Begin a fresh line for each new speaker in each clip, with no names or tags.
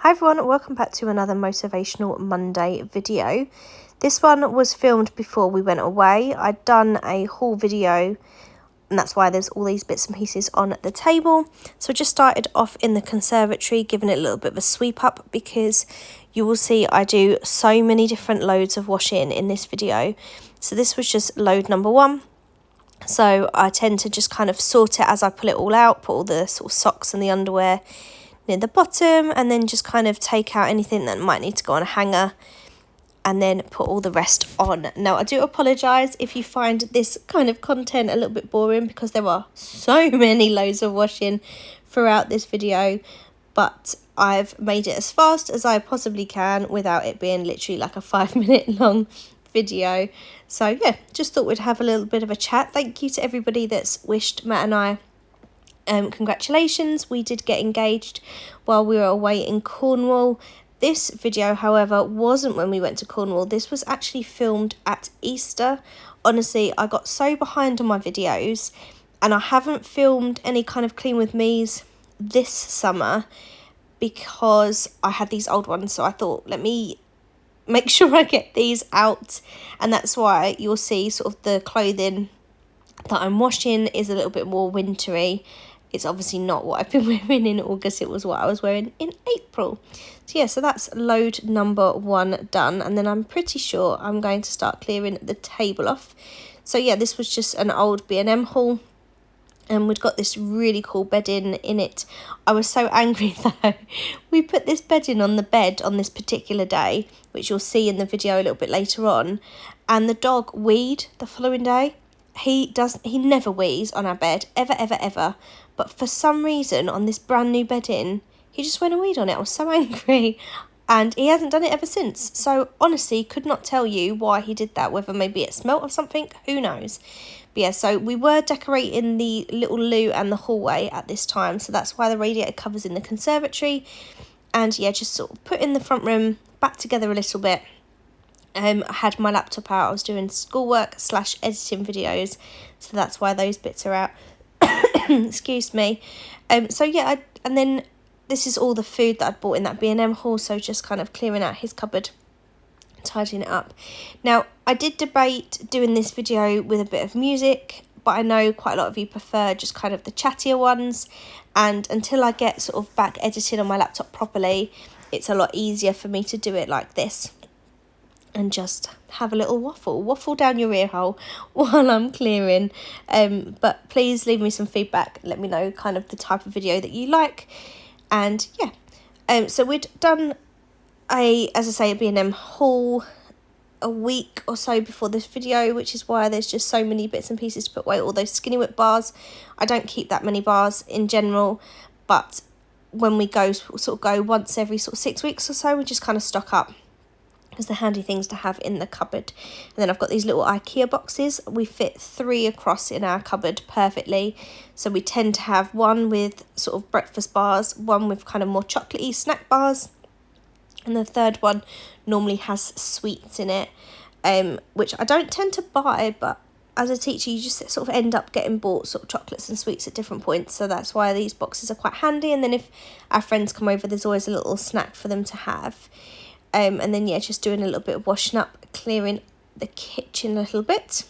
Hi everyone, welcome back to another Motivational Monday video. This one was filmed before we went away. I'd done a haul video and that's why there's all these bits and pieces on the table. So I just started off in the conservatory, giving it a little bit of a sweep up because you will see I do so many different loads of washing in this video. So this was just load number one. So I tend to just kind of sort it as I pull it all out, put all the sort of socks and the underwear near the bottom, and then just kind of take out anything that might need to go on a hanger and then put all the rest on. Now I do apologise if you find this kind of content a little bit boring because there are so many loads of washing throughout this video, but I've made it as fast as I possibly can without it being literally like a 5-minute long video. So yeah, just thought we'd have a little bit of a chat. Thank you to everybody that's wished Matt and I congratulations. We did get engaged while we were away in Cornwall. This video, however, wasn't when we went to Cornwall. This was actually filmed at Easter. Honestly, I got so behind on my videos and I haven't filmed any kind of clean with me's this summer because I had these old ones. So I thought, let me make sure I get these out, and that's why you'll see sort of the clothing that I'm washing is a little bit more wintry. It's obviously not what I've been wearing in August, it was what I was wearing in April. So yeah, so that's load number one done, and then I'm pretty sure I'm going to start clearing the table off. So yeah, this was just an old B&M haul, and we'd got this really cool bedding in it. I was so angry though. We put this bedding on the bed on this particular day, which you'll see in the video a little bit later on, and the dog weed the following day. He never wheezes on our bed, ever. But for some reason, on this brand new bedding, he just went and weed on it. I was so angry. And he hasn't done it ever since. So honestly, could not tell you why he did that. Whether maybe it smelt of something, who knows. But yeah, so we were decorating the little loo and the hallway at this time. So that's why the radiator cover's in the conservatory. And yeah, just sort of putting the front room back together a little bit. I had my laptop out. I was doing schoolwork / editing videos, so that's why those bits are out. Excuse me. So yeah, and then this is all the food that I'd bought in that B&M haul, so just kind of clearing out his cupboard, tidying it up. Now, I did debate doing this video with a bit of music, but I know quite a lot of you prefer just kind of the chattier ones, and until I get sort of back editing on my laptop properly, it's a lot easier for me to do it like this. And just have a little waffle down your ear hole while I'm clearing. But please leave me some feedback. Let me know kind of the type of video that you like. And yeah, so we'd done a B&M haul a week or so before this video, which is why there's just so many bits and pieces to put away. All those Skinny Whip bars. I don't keep that many bars in general, but when we go, we'll sort of go once every sort of 6 weeks or so. We just kind of stock up, because they're handy things to have in the cupboard. And then I've got these little IKEA boxes. We fit 3 across in our cupboard perfectly. So we tend to have one with sort of breakfast bars, one with kind of more chocolatey snack bars, and the third one normally has sweets in it, which I don't tend to buy, but as a teacher you just sort of end up getting bought sort of chocolates and sweets at different points, so that's why these boxes are quite handy. And then if our friends come over, there's always a little snack for them to have. And then yeah, just doing a little bit of washing up, clearing the kitchen a little bit.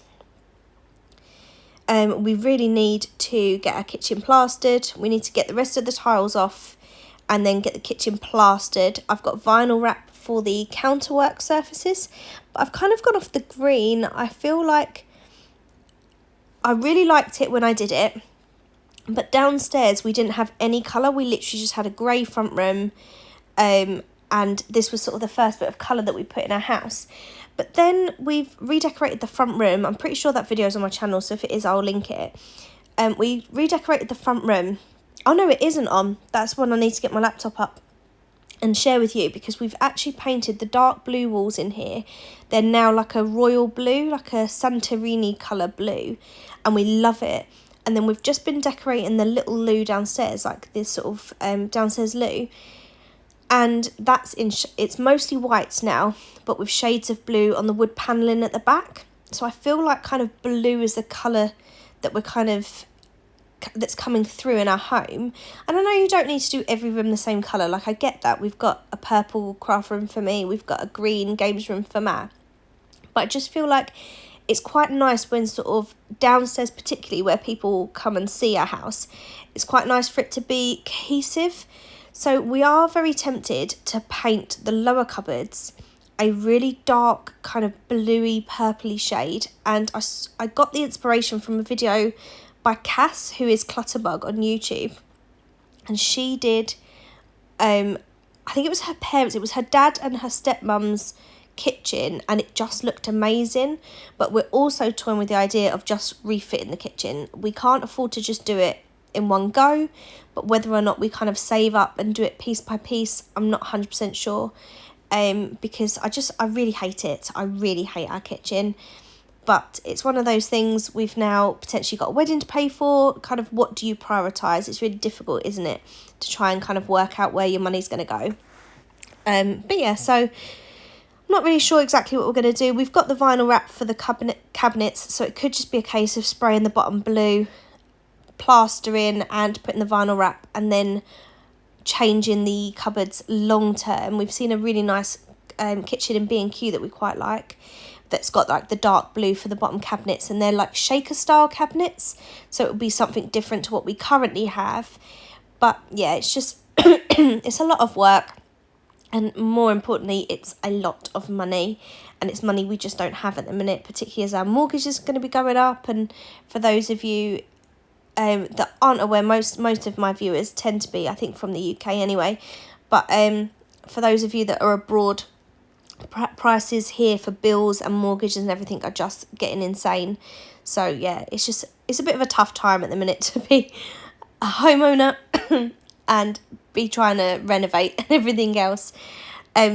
We really need to get our kitchen plastered. We need to get the rest of the tiles off and then get the kitchen plastered. I've got vinyl wrap for the counterwork surfaces, but I've kind of gone off the green. I feel like I really liked it when I did it, but downstairs we didn't have any colour. We literally just had a grey front room, and this was sort of the first bit of colour that we put in our house. But then we've redecorated the front room. I'm pretty sure that video is on my channel, so if it is, I'll link it. We redecorated the front room. Oh no, it isn't on. That's when I need to get my laptop up and share with you, because we've actually painted the dark blue walls in here. They're now like a royal blue, like a Santorini colour blue, and we love it. And then we've just been decorating the little loo downstairs, like this sort of downstairs loo. And that's it's mostly white now, but with shades of blue on the wood panelling at the back. So I feel like kind of blue is the colour that we're kind of that's coming through in our home. And I know you don't need to do every room the same colour, like I get that. We've got a purple craft room for me, we've got a green games room for Matt, but I just feel like it's quite nice when sort of downstairs, particularly where people come and see our house, it's quite nice for it to be cohesive. So we are very tempted to paint the lower cupboards a really dark kind of bluey purpley shade, and I got the inspiration from a video by Cass, who is Clutterbug on YouTube, and she did I think it was her parents, it was her dad and her stepmum's kitchen, and it just looked amazing. But we're also toying with the idea of just refitting the kitchen. We can't afford to just do it in one go, but whether or not we kind of save up and do it piece by piece, I'm not 100% sure, because I really hate it. I really hate our kitchen, but it's one of those things. We've now potentially got a wedding to pay for. Kind of, what do you prioritise? It's really difficult, isn't it, to try and kind of work out where your money's going to go. But yeah, so I'm not really sure exactly what we're going to do. We've got the vinyl wrap for the cabinets, so it could just be a case of spraying the bottom blue, plastering and putting the vinyl wrap, and then changing the cupboards long term. We've seen a really nice kitchen in B&Q that we quite like, that's got like the dark blue for the bottom cabinets, and they're like shaker style cabinets, so it would be something different to what we currently have. But yeah, it's just it's a lot of work, and more importantly, it's a lot of money, and it's money we just don't have at the minute, particularly as our mortgage is going to be going up. And for those of you that aren't aware, most of my viewers tend to be, I think, from the UK anyway, but for those of you that are abroad, prices here for bills and mortgages and everything are just getting insane. So yeah, it's a bit of a tough time at the minute to be a homeowner and be trying to renovate and everything else.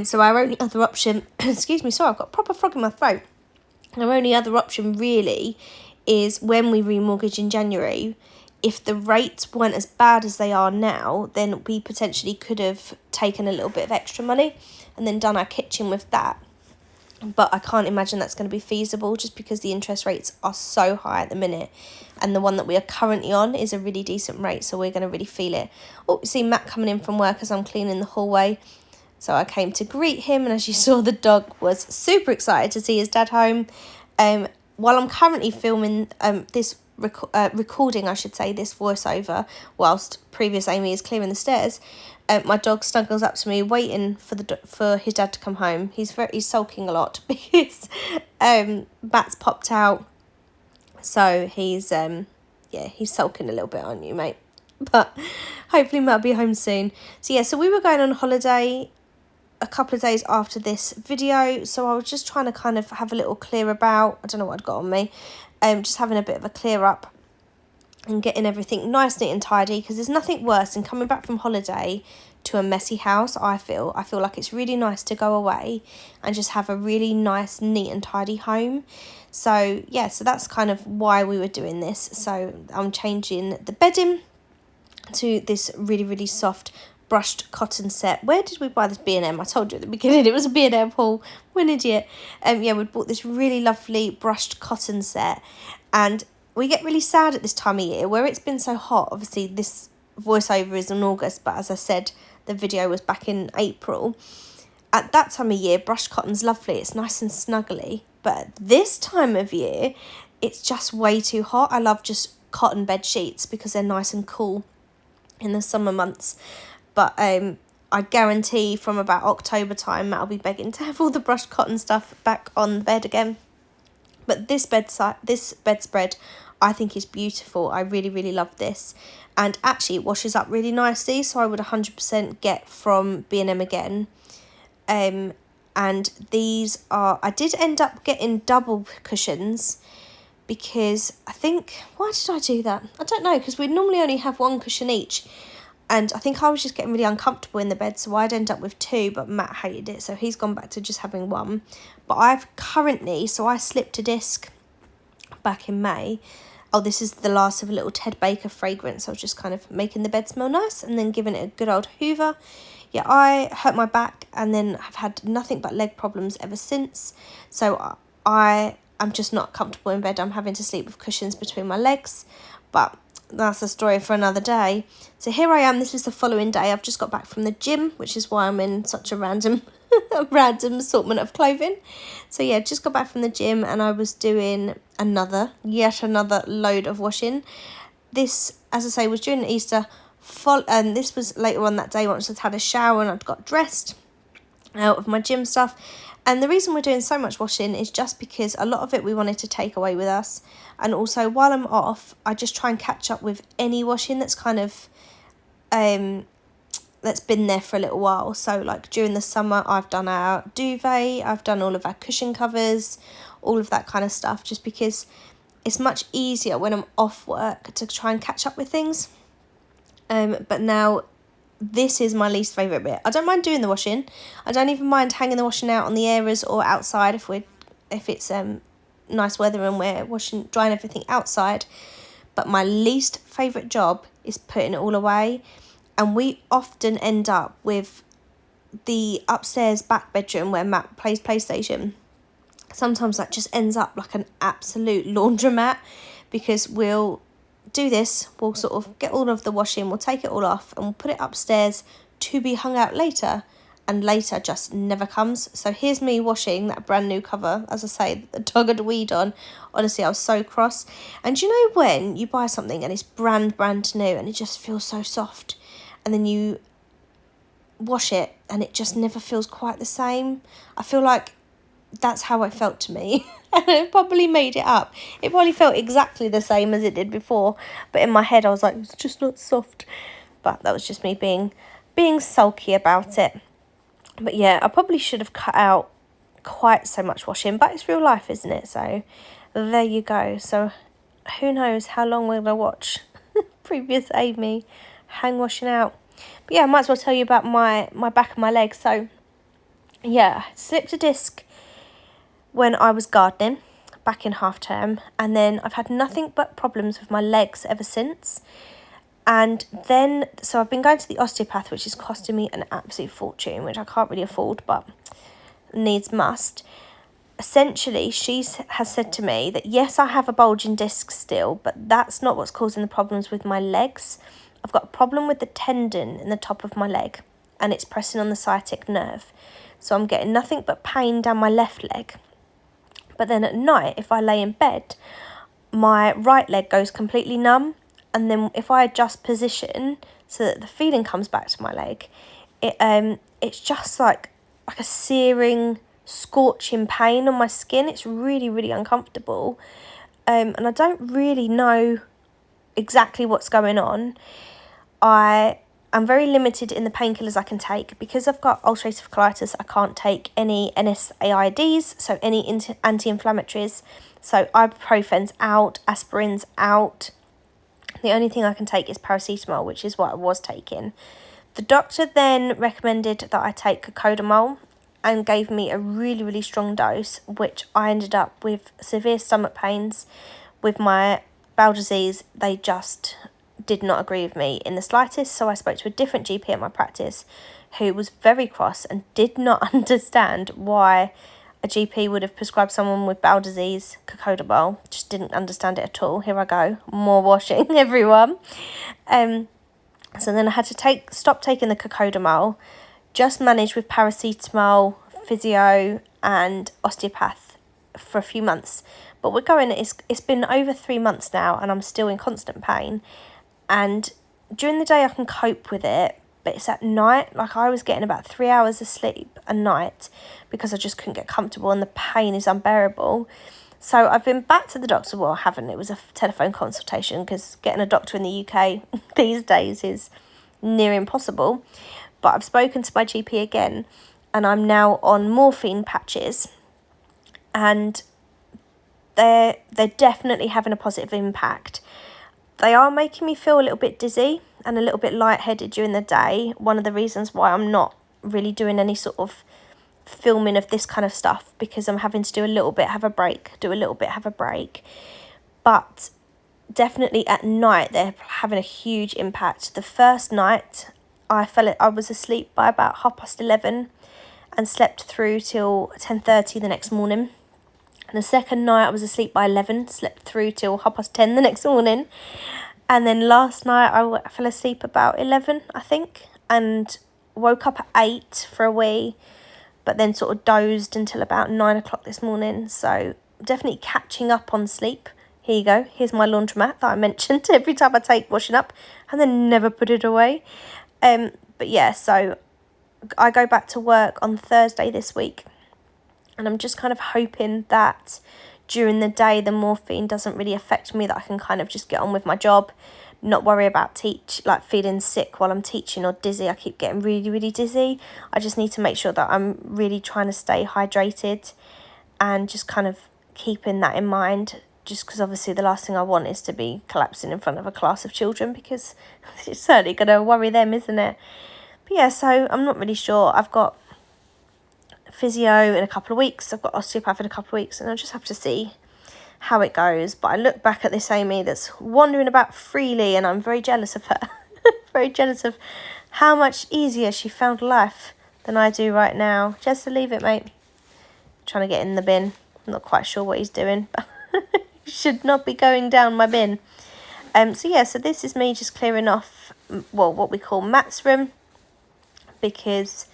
So our only other option, excuse me, sorry, I've got a proper frog in my throat. Our only other option really is when we remortgage in January. If the rates weren't as bad as they are now, then we potentially could have taken a little bit of extra money and then done our kitchen with that. But I can't imagine that's going to be feasible, just because the interest rates are so high at the minute, and the one that we are currently on is a really decent rate, so we're going to really feel it. Oh, you see Matt coming in from work as I'm cleaning the hallway, so I came to greet him, and as you saw, the dog was super excited to see his dad home. While I'm currently filming this recording, I should say, this voiceover, whilst previous Amy is clearing the stairs, my dog snuggles up to me, waiting for his dad to come home. He's sulking a lot because Matt's popped out, so he's sulking a little bit on you, mate. But hopefully Matt'll be home soon. So yeah, so we were going on holiday a couple of days after this video, so I was just trying to kind of have a little clear about. I don't know what I'd got on me. Just having a bit of a clear up and getting everything nice, neat and tidy, because there's nothing worse than coming back from holiday to a messy house. I feel like it's really nice to go away and just have a really nice, neat and tidy home. So yeah, so that's kind of why we were doing this. So I'm changing the bedding to this really, really soft brushed cotton set. Where did we buy this? B&M. I told you at the beginning it was a B&M haul. What an idiot. Yeah, we bought this really lovely brushed cotton set, and we get really sad at this time of year where it's been so hot. Obviously this voiceover is in August, but as I said, the video was back in April. At that time of year, brushed cotton's lovely. It's nice and snuggly. But this time of year, it's just way too hot. I love just cotton bed sheets because they're nice and cool in the summer months. But I guarantee from about October time, I'll be begging to have all the brushed cotton stuff back on the bed again. But this bedspread, I think is beautiful. I really, really love this. And actually it washes up really nicely, so I would 100% get from B&M again. And these are, I did end up getting double cushions, because I think, why did I do that? I don't know, because we normally only have one cushion each. And I think I was just getting really uncomfortable in the bed, so I'd end up with two, but Matt hated it, so he's gone back to just having one. But I've currently, so I slipped a disc back in May. Oh, this is the last of a little Ted Baker fragrance. I was just kind of making the bed smell nice and then giving it a good old hoover. Yeah, I hurt my back and then have had nothing but leg problems ever since. So I'm just not comfortable in bed. I'm having to sleep with cushions between my legs. But that's a story for another day. So here I am, this is the following day. I've just got back from the gym, which is why I'm in such a random assortment of clothing. So yeah, just got back from the gym and I was doing yet another load of washing. This, as I say, was during Easter, and this was later on that day once I'd had a shower and I'd got dressed out of my gym stuff. And the reason we're doing so much washing is just because a lot of it we wanted to take away with us. And also while I'm off, I just try and catch up with any washing that's kind of that's been there for a little while. So like during the summer, I've done our duvet, I've done all of our cushion covers, all of that kind of stuff, just because it's much easier when I'm off work to try and catch up with things. But now this is my least favourite bit. I don't mind doing the washing. I don't even mind hanging the washing out on the areas or outside if it's nice weather and we're drying everything outside. But my least favourite job is putting it all away. And we often end up with the upstairs back bedroom where Matt plays PlayStation. Sometimes that just ends up like an absolute laundromat, because we'll do this, we'll sort of get all of the washing, we'll take it all off and we'll put it upstairs to be hung out later, and later just never comes. So here's me washing that brand new cover, as I say, that the dog had weed on. Honestly, I was so cross. And you know when you buy something and it's brand new and it just feels so soft, and then you wash it and it just never feels quite the same? I feel like that's how it felt to me. And I probably made it up. It probably felt exactly the same as it did before, but in my head I was like, it's just not soft. But that was just me being sulky about it. But yeah, I probably should have cut out quite so much washing, but it's real life, isn't it? So there you go. So who knows how long we're gonna watch previous Amy hang washing out. But yeah, I might as well tell you about my back and my legs. So yeah, I slipped a disc when I was gardening back in half term, and then I've had nothing but problems with my legs ever since. And then, so I've been going to the osteopath, which is costing me an absolute fortune, which I can't really afford, but needs must. Essentially, she has said to me that yes, I have a bulging disc still, but that's not what's causing the problems with my legs. I've got a problem with the tendon in the top of my leg, and it's pressing on the sciatic nerve. So I'm getting nothing but pain down my left leg. But then at night, if I lay in bed, my right leg goes completely numb. And then if I adjust position so that the feeling comes back to my leg, it's just like a searing, scorching pain on my skin. It's really, really uncomfortable. And I don't really know exactly what's going on. I'm very limited in the painkillers I can take. Because I've got ulcerative colitis, I can't take any NSAIDs, so any anti-inflammatories. So ibuprofen's out, aspirin's out. The only thing I can take is paracetamol, which is what I was taking. The doctor then recommended that I take cocodamol and gave me a really, really strong dose, which I ended up with severe stomach pains. With my bowel disease, they just did not agree with me in the slightest. So I spoke to a different GP at my practice who was very cross and did not understand why a GP would have prescribed someone with bowel disease cocodamol. Just didn't understand it at all. Here I go, more washing, everyone. So then I had to stop taking the cocodamol, just manage with paracetamol, physio and osteopath for a few months. But it's been over 3 months now and I'm still in constant pain. And during the day I can cope with it, but it's at night, like I was getting about 3 hours of sleep a night because I just couldn't get comfortable and the pain is unbearable. So I've been back to the doctor. Well, I haven't. It was a telephone consultation because getting a doctor in the UK these days is near impossible. But I've spoken to my GP again and I'm now on morphine patches, and they're definitely having a positive impact. They are making me feel a little bit dizzy and a little bit lightheaded during the day. One of the reasons why I'm not really doing any sort of filming of this kind of stuff, because I'm having to do a little bit, have a break, do a little bit, have a break. But definitely at night, they're having a huge impact. The first night, I was asleep by about 11:30 and slept through till 10:30 the next morning. And the second night I was asleep by 11, slept through till 10:30 the next morning. And then last night I fell asleep about 11, I think, and woke up at 8 for a wee, but then sort of dozed until about 9 o'clock this morning. So definitely catching up on sleep. Here you go. Here's my laundromat that I mentioned every time I take washing up and then never put it away. But yeah, so I go back to work on Thursday this week, and I'm just kind of hoping that during the day the morphine doesn't really affect me, that I can kind of just get on with my job, not worry about feeling sick while I'm teaching or dizzy. I keep getting really, really dizzy. I just need to make sure that I'm really trying to stay hydrated and just kind of keeping that in mind, just because obviously the last thing I want is to be collapsing in front of a class of children, because it's certainly going to worry them, isn't it? But yeah, so I'm not really sure. I've got physio in a couple of weeks. I've got osteopath in a couple of weeks, and I'll just have to see how it goes. But I look back at this Amy that's wandering about freely, and I'm very jealous of her. Very jealous of how much easier she found life than I do right now. Just to leave it, mate. Trying to get in the bin. I'm not quite sure what he's doing, but he should not be going down my bin. So yeah, so this is me just clearing off, well, what we call Matt's room, because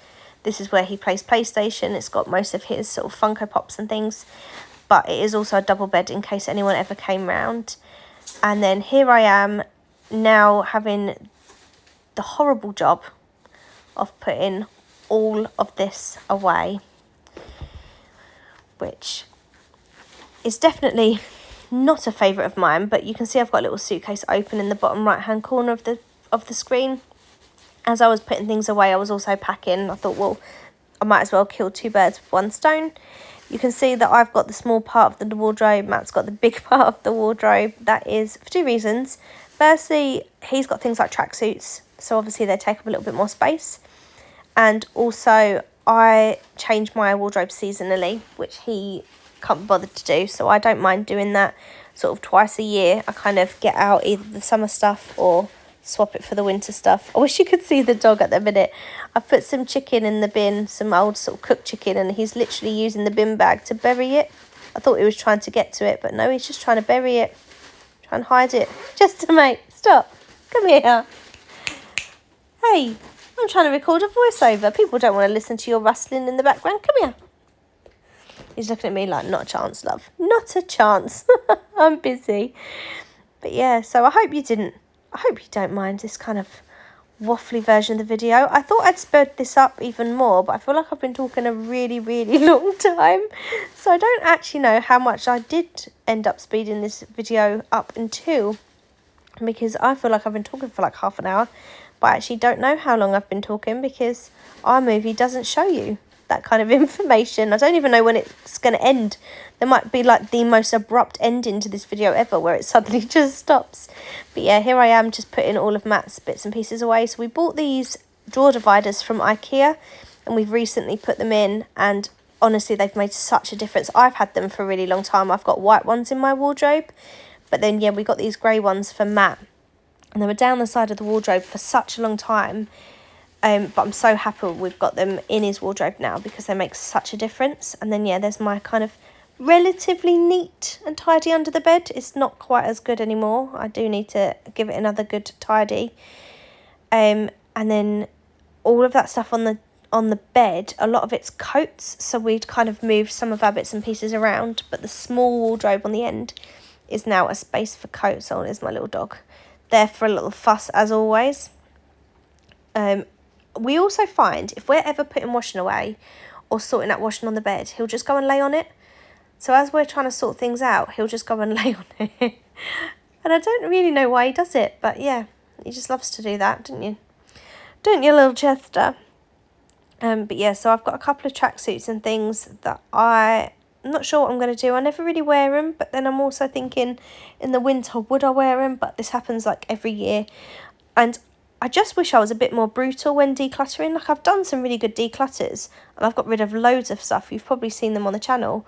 this is where he plays PlayStation. It's got most of his sort of Funko Pops and things, but it is also a double bed in case anyone ever came round. And then here I am now having the horrible job of putting all of this away, which is definitely not a favourite of mine. But you can see I've got a little suitcase open in the bottom right hand corner of the screen. As I was putting things away, I was also packing. I thought, well, I might as well kill two birds with one stone. You can see that I've got the small part of the wardrobe. Matt's got the big part of the wardrobe. That is for two reasons. Firstly, he's got things like tracksuits, so obviously they take up a little bit more space. And also, I change my wardrobe seasonally, which he can't be bothered to do. So I don't mind doing that sort of twice a year. I kind of get out either the summer stuff or swap it for the winter stuff. I wish you could see the dog at the minute. I've put some chicken in the bin, some old sort of cooked chicken, and he's literally using the bin bag to bury it. I thought he was trying to get to it, but no, he's just trying to bury it. Try and hide it. Just to mate, stop. Come here. Hey, I'm trying to record a voiceover. People don't want to listen to your rustling in the background. Come here. He's looking at me like, not a chance, love. Not a chance. I'm busy. But yeah, so I hope you don't mind this kind of waffly version of the video. I thought I'd sped this up even more, but I feel like I've been talking a really, really long time. So I don't actually know how much I did end up speeding this video up until, because I feel like I've been talking for like half an hour, but I actually don't know how long I've been talking, because iMovie doesn't show you that kind of information. I don't even know when it's going to end. There might be like the most abrupt ending to this video ever, where it suddenly just stops. But yeah, here I am just putting all of Matt's bits and pieces away. So we bought these drawer dividers from IKEA, and we've recently put them in, and honestly they've made such a difference. I've had them for a really long time. I've got white ones in my wardrobe, but then yeah, we got these grey ones for Matt, and they were down the side of the wardrobe for such a long time. But I'm so happy we've got them in his wardrobe now, because they make such a difference. And then yeah, there's my kind of relatively neat and tidy under the bed. It's not quite as good anymore. I do need to give it another good tidy. And then all of that stuff on the bed, a lot of it's coats, so we'd kind of moved some of our bits and pieces around, but the small wardrobe on the end is now a space for coats. Oh, there's my little dog there for a little fuss as always. We also find if we're ever putting washing away or sorting out washing on the bed, he'll just go and lay on it. So as we're trying to sort things out, he'll just go and lay on it. And I don't really know why he does it, but yeah, he just loves to do that, don't you? Don't you, little Chester? But yeah, so I've got a couple of tracksuits and things that I'm not sure what I'm going to do. I never really wear them, but then I'm also thinking in the winter, would I wear them? But this happens like every year. And I just wish I was a bit more brutal when decluttering. Like, I've done some really good declutters, and I've got rid of loads of stuff. You've probably seen them on the channel.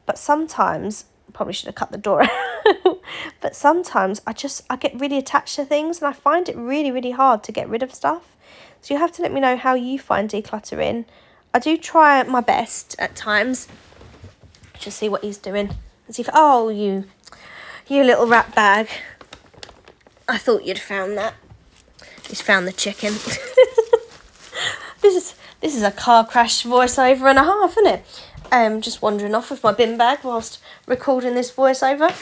But sometimes, probably should have cut the door out. But sometimes I get really attached to things, and I find it really, really hard to get rid of stuff. So you have to let me know how you find decluttering. I do try my best at times. Just see what he's doing. And see if, oh, you little rat bag. I thought you'd found that. He's found the chicken. This is a car crash voiceover and a half, isn't it? Just wandering off with my bin bag whilst recording this voiceover.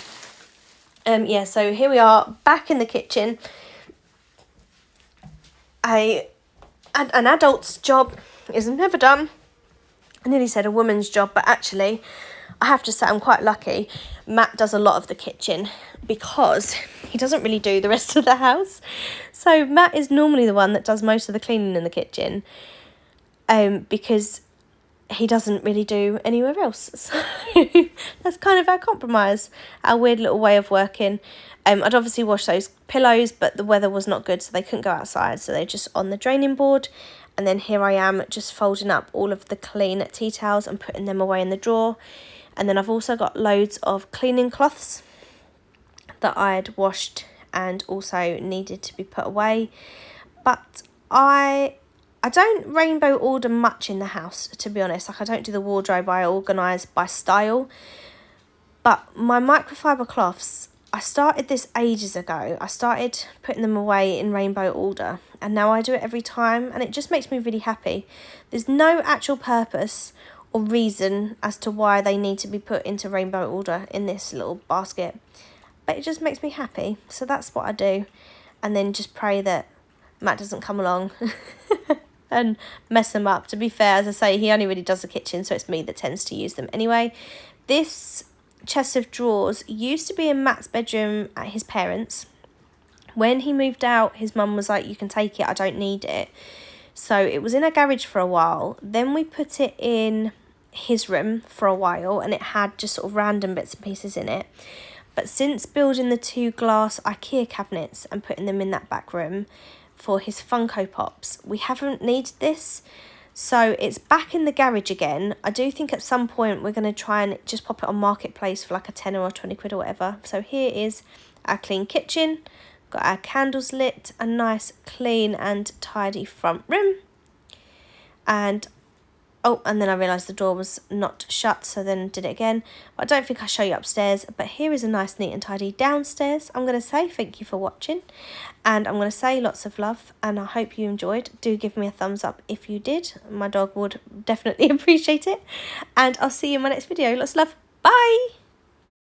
Yeah, so here we are back in the kitchen. An adult's job is never done. I nearly said a woman's job, but actually I have to say I'm quite lucky. Matt does a lot of the kitchen because he doesn't really do the rest of the house. So Matt is normally the one that does most of the cleaning in the kitchen, because he doesn't really do anywhere else. So that's kind of our compromise, our weird little way of working. I'd obviously wash those pillows, but the weather was not good, so they couldn't go outside, so they're just on the draining board. And then here I am just folding up all of the clean tea towels and putting them away in the drawer. And then I've also got loads of cleaning cloths that I'd washed and also needed to be put away. But I don't rainbow order much in the house, to be honest. Like, I don't do the wardrobe, I organise by style. But my microfiber cloths, I started this ages ago. I started putting them away in rainbow order, and now I do it every time, and it just makes me really happy. There's no actual purpose or reason as to why they need to be put into rainbow order in this little basket, but it just makes me happy. So that's what I do, and then just pray that Matt doesn't come along and mess them up. To be fair, as I say, he only really does the kitchen, so it's me that tends to use them anyway. This chest of drawers used to be in Matt's bedroom at his parents'. When he moved out, his mum was like, you can take it, I don't need it. So it was in a garage for a while. Then we put it in his room for a while, and it had just sort of random bits and pieces in it. But since building the 2 glass IKEA cabinets and putting them in that back room for his Funko Pops, we haven't needed this. So it's back in the garage again. I do think at some point we're going to try and just pop it on Marketplace for like a tenner or 20 quid or whatever. So here is our clean kitchen. Got our candles lit, a nice clean and tidy front room. And then I realised the door was not shut, so then did it again. But I don't think I'll show you upstairs, but here is a nice neat and tidy downstairs. I'm going to say thank you for watching, and I'm going to say lots of love, and I hope you enjoyed. Do give me a thumbs up if you did. My dog would definitely appreciate it, and I'll see you in my next video. Lots of love. Bye!